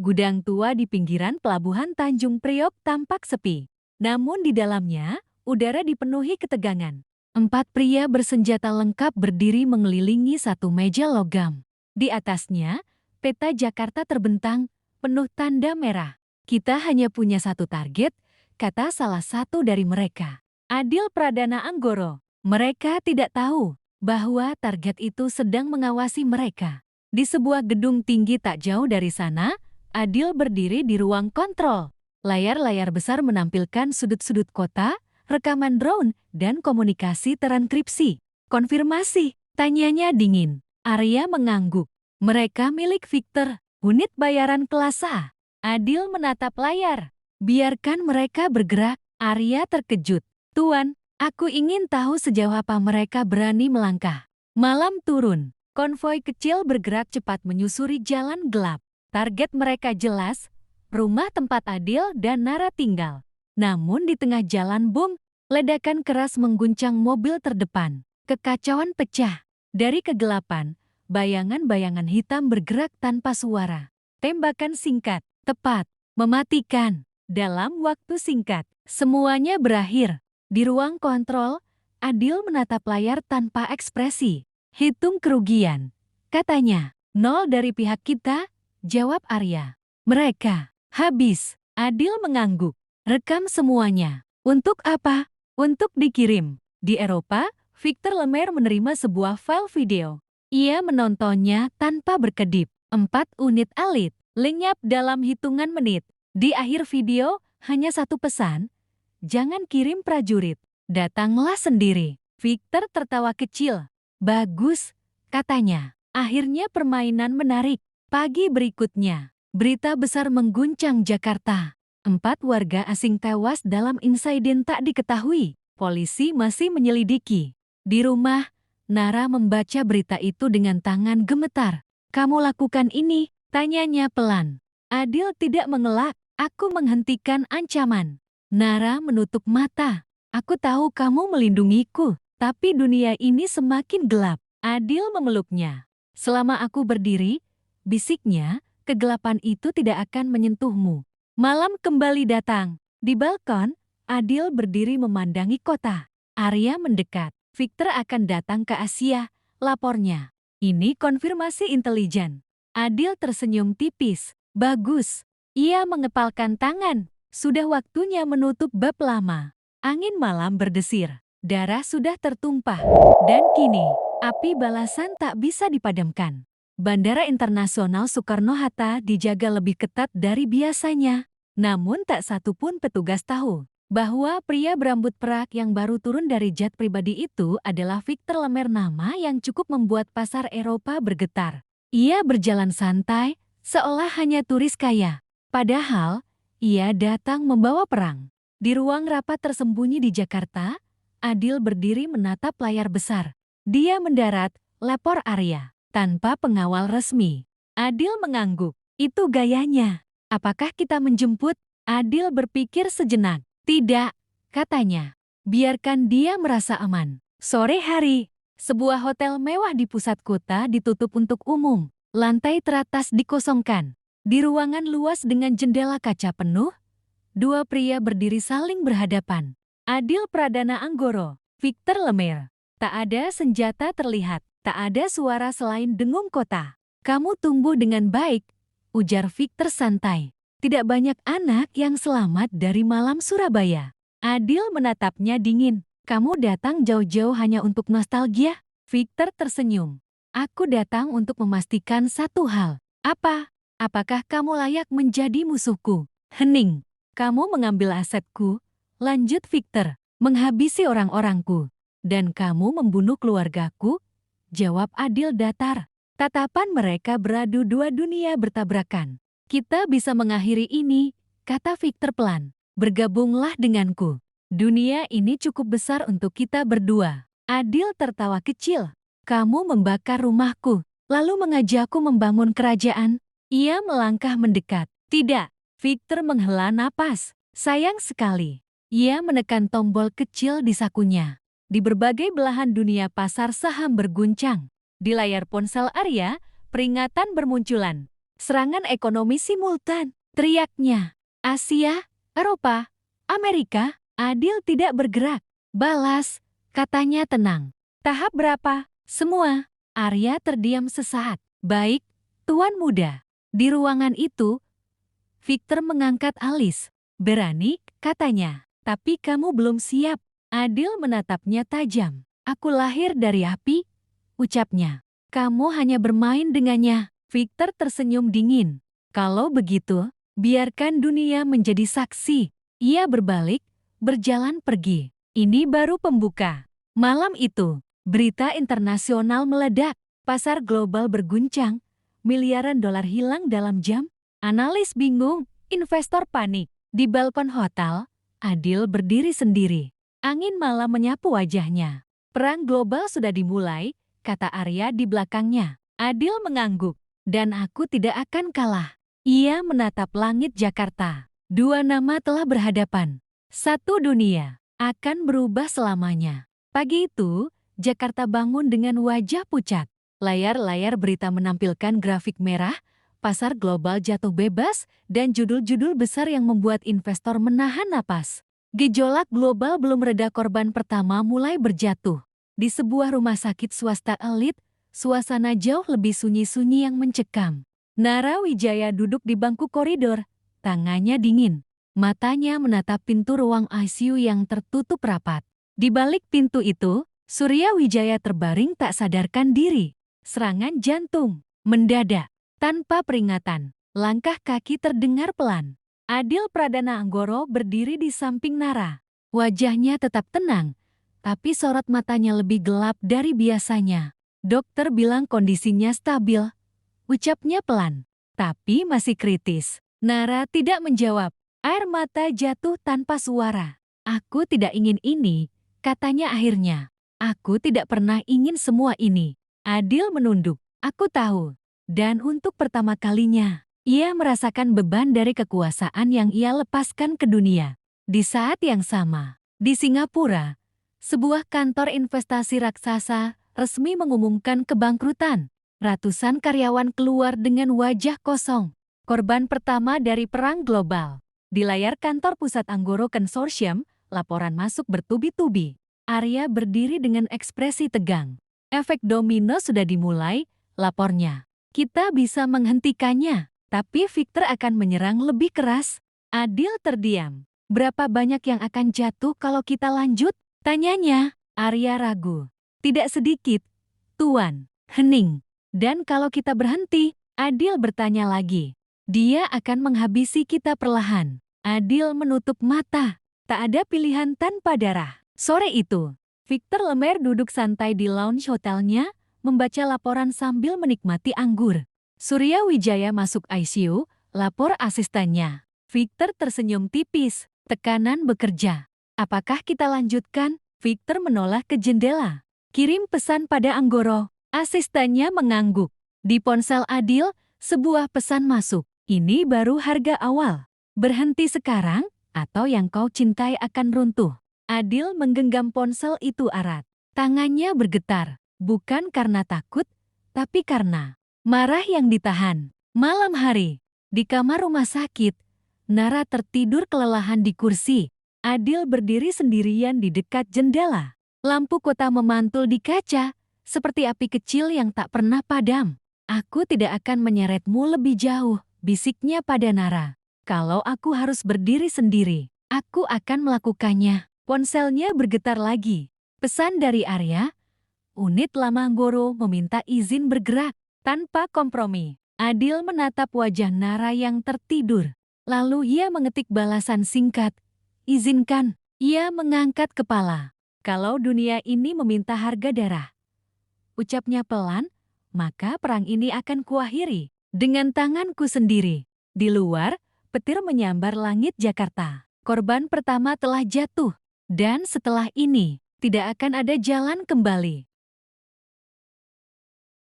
Gudang tua di pinggiran pelabuhan Tanjung Priok tampak sepi. Namun di dalamnya, udara dipenuhi ketegangan. 4 pria bersenjata lengkap berdiri mengelilingi satu meja logam. Di atasnya, peta Jakarta terbentang, penuh tanda merah. Kita hanya punya satu target, kata salah satu dari mereka. Adil Pradana Anggoro. Mereka tidak tahu bahwa target itu sedang mengawasi mereka. Di sebuah gedung tinggi tak jauh dari sana, Adil berdiri di ruang kontrol. Layar-layar besar menampilkan sudut-sudut kota, rekaman drone, dan komunikasi terenkripsi. Konfirmasi, tanyanya dingin. Arya mengangguk. Mereka milik Victor, unit bayaran kelas A. Adil menatap layar. Biarkan mereka bergerak. Arya terkejut. Tuan, aku ingin tahu sejauh apa mereka berani melangkah. Malam turun. Konvoi kecil bergerak cepat menyusuri jalan gelap. Target mereka jelas, rumah tempat Adil dan Nara tinggal. Namun di tengah jalan bom, ledakan keras mengguncang mobil terdepan. Kekacauan pecah. Dari kegelapan, bayangan-bayangan hitam bergerak tanpa suara. Tembakan singkat, tepat, mematikan. Dalam waktu singkat, semuanya berakhir. Di ruang kontrol, Adil menatap layar tanpa ekspresi. Hitung kerugian, katanya. 0 dari pihak kita, jawab Arya. Mereka, habis. Adil mengangguk. Rekam semuanya. Untuk apa? Untuk dikirim. Di Eropa, Victor Lemaire menerima sebuah file video. Ia menontonnya tanpa berkedip. 4 unit elit, lenyap dalam hitungan menit. Di akhir video, hanya satu pesan. Jangan kirim prajurit. Datanglah sendiri. Victor tertawa kecil. Bagus, katanya. Akhirnya permainan menarik. Pagi berikutnya, berita besar mengguncang Jakarta. 4 warga asing tewas dalam insiden tak diketahui. Polisi masih menyelidiki. Di rumah, Nara membaca berita itu dengan tangan gemetar. Kamu lakukan ini? Tanyanya pelan. Adil tidak mengelak. Aku menghentikan ancaman. Nara menutup mata. Aku tahu kamu melindungiku, tapi dunia ini semakin gelap. Adil memeluknya. Selama aku berdiri, bisiknya, kegelapan itu tidak akan menyentuhmu. Malam kembali datang. Di balkon, Adil berdiri memandangi kota. Arya mendekat. Victor akan datang ke Asia, lapornya. Ini konfirmasi intelijen. Adil tersenyum tipis. Bagus. Ia mengepalkan tangan. Sudah waktunya menutup bab lama. Angin malam berdesir. Darah sudah tertumpah. Dan kini, api balasan tak bisa dipadamkan. Bandara Internasional Soekarno-Hatta dijaga lebih ketat dari biasanya. Namun tak satu pun petugas tahu bahwa pria berambut perak yang baru turun dari jet pribadi itu adalah Victor Lemaire, nama yang cukup membuat pasar Eropa bergetar. Ia berjalan santai, seolah hanya turis kaya. Padahal, ia datang membawa perang. Di ruang rapat tersembunyi di Jakarta, Adil berdiri menatap layar besar. Dia mendarat, lapor Arya, tanpa pengawal resmi. Adil mengangguk. Itu gayanya. Apakah kita menjemput? Adil berpikir sejenak. Tidak, katanya. Biarkan dia merasa aman. Sore hari, sebuah hotel mewah di pusat kota ditutup untuk umum. Lantai teratas dikosongkan. Di ruangan luas dengan jendela kaca penuh, 2 pria berdiri saling berhadapan. Adil Pradana Anggoro, Victor Lemaire. Tak ada senjata terlihat, tak ada suara selain dengung kota. Kamu tumbuh dengan baik, ujar Victor santai. Tidak banyak anak yang selamat dari malam Surabaya. Adil menatapnya dingin. Kamu datang jauh-jauh hanya untuk nostalgia? Victor tersenyum. Aku datang untuk memastikan satu hal. Apa? Apakah kamu layak menjadi musuhku? Hening. Kamu mengambil asetku, lanjut Victor, menghabisi orang-orangku. Dan kamu membunuh keluargaku? Jawab Adil datar. Tatapan mereka beradu, 2 dunia bertabrakan. Kita bisa mengakhiri ini, kata Victor pelan. Bergabunglah denganku. Dunia ini cukup besar untuk kita berdua. Adil tertawa kecil. Kamu membakar rumahku, lalu mengajakku membangun kerajaan. Ia melangkah mendekat. Tidak. Victor menghela napas. Sayang sekali. Ia menekan tombol kecil di sakunya. Di berbagai belahan dunia pasar saham berguncang. Di layar ponsel Arya, peringatan bermunculan. Serangan ekonomi simultan, teriaknya. Asia, Eropa, Amerika, Adil tidak bergerak. Balas, katanya tenang. Tahap berapa? Semua. Arya terdiam sesaat. Baik, Tuan Muda. Di ruangan itu, Victor mengangkat alis. Berani, katanya. Tapi kamu belum siap. Adil menatapnya tajam. Aku lahir dari api, ucapnya. Kamu hanya bermain dengannya. Victor tersenyum dingin. Kalau begitu, biarkan dunia menjadi saksi. Ia berbalik, berjalan pergi. Ini baru pembuka. Malam itu, berita internasional meledak. Pasar global berguncang. Miliaran dolar hilang dalam jam. Analis bingung, investor panik. Di balkon hotel, Adil berdiri sendiri. Angin malam menyapu wajahnya. Perang global sudah dimulai, kata Arya di belakangnya. Adil mengangguk. Dan aku tidak akan kalah. Ia menatap langit Jakarta. Dua nama telah berhadapan. Satu dunia akan berubah selamanya. Pagi itu, Jakarta bangun dengan wajah pucat. Layar-layar berita menampilkan grafik merah, pasar global jatuh bebas, dan judul-judul besar yang membuat investor menahan napas. Gejolak global belum reda, korban pertama mulai berjatuh. Di sebuah rumah sakit swasta elit, suasana jauh lebih sunyi-sunyi yang mencekam. Nara Wijaya duduk di bangku koridor, tangannya dingin. Matanya menatap pintu ruang ICU yang tertutup rapat. Di balik pintu itu, Surya Wijaya terbaring tak sadarkan diri. Serangan jantung, mendadak, tanpa peringatan. Langkah kaki terdengar pelan. Adil Pradana Anggoro berdiri di samping Nara. Wajahnya tetap tenang, tapi sorot matanya lebih gelap dari biasanya. Dokter bilang kondisinya stabil, ucapnya pelan, tapi masih kritis. Nara tidak menjawab, air mata jatuh tanpa suara. Aku tidak ingin ini, katanya akhirnya. Aku tidak pernah ingin semua ini. Adil menunduk, aku tahu. Dan untuk pertama kalinya, ia merasakan beban dari kekuasaan yang ia lepaskan ke dunia. Di saat yang sama, di Singapura, sebuah kantor investasi raksasa resmi mengumumkan kebangkrutan. Ratusan karyawan keluar dengan wajah kosong. Korban pertama dari perang global. Di layar kantor pusat Anggoro Consortium, laporan masuk bertubi-tubi. Arya berdiri dengan ekspresi tegang. Efek domino sudah dimulai, lapornya. Kita bisa menghentikannya, tapi Victor akan menyerang lebih keras. Adil terdiam. Berapa banyak yang akan jatuh kalau kita lanjut? Tanyanya. Arya ragu. Tidak sedikit, Tuan. Hening. Dan kalau kita berhenti, Adil bertanya lagi. Dia akan menghabisi kita perlahan. Adil menutup mata. Tak ada pilihan tanpa darah. Sore itu, Victor Lemaire duduk santai di lounge hotelnya, membaca laporan sambil menikmati anggur. Surya Wijaya masuk ICU, lapor asistennya. Victor tersenyum tipis, tekanan bekerja. Apakah kita lanjutkan? Victor menoleh ke jendela. Kirim pesan pada Anggoro. Asistennya mengangguk. Di ponsel Adil, sebuah pesan masuk. Ini baru harga awal. Berhenti sekarang, atau yang kau cintai akan runtuh. Adil menggenggam ponsel itu erat. Tangannya bergetar, bukan karena takut, tapi karena marah yang ditahan. Malam hari, di kamar rumah sakit, Nara tertidur kelelahan di kursi. Adil berdiri sendirian di dekat jendela. Lampu kota memantul di kaca, seperti api kecil yang tak pernah padam. Aku tidak akan menyeretmu lebih jauh, bisiknya pada Nara. Kalau aku harus berdiri sendiri, aku akan melakukannya. Ponselnya bergetar lagi. Pesan dari Arya, unit lama Anggoro meminta izin bergerak. Tanpa kompromi, Adil menatap wajah Nara yang tertidur. Lalu ia mengetik balasan singkat. Izinkan. Ia mengangkat kepala. Kalau dunia ini meminta harga darah, ucapnya pelan, maka perang ini akan kuakhiri dengan tanganku sendiri. Di luar, petir menyambar langit Jakarta. Korban pertama telah jatuh, dan setelah ini tidak akan ada jalan kembali.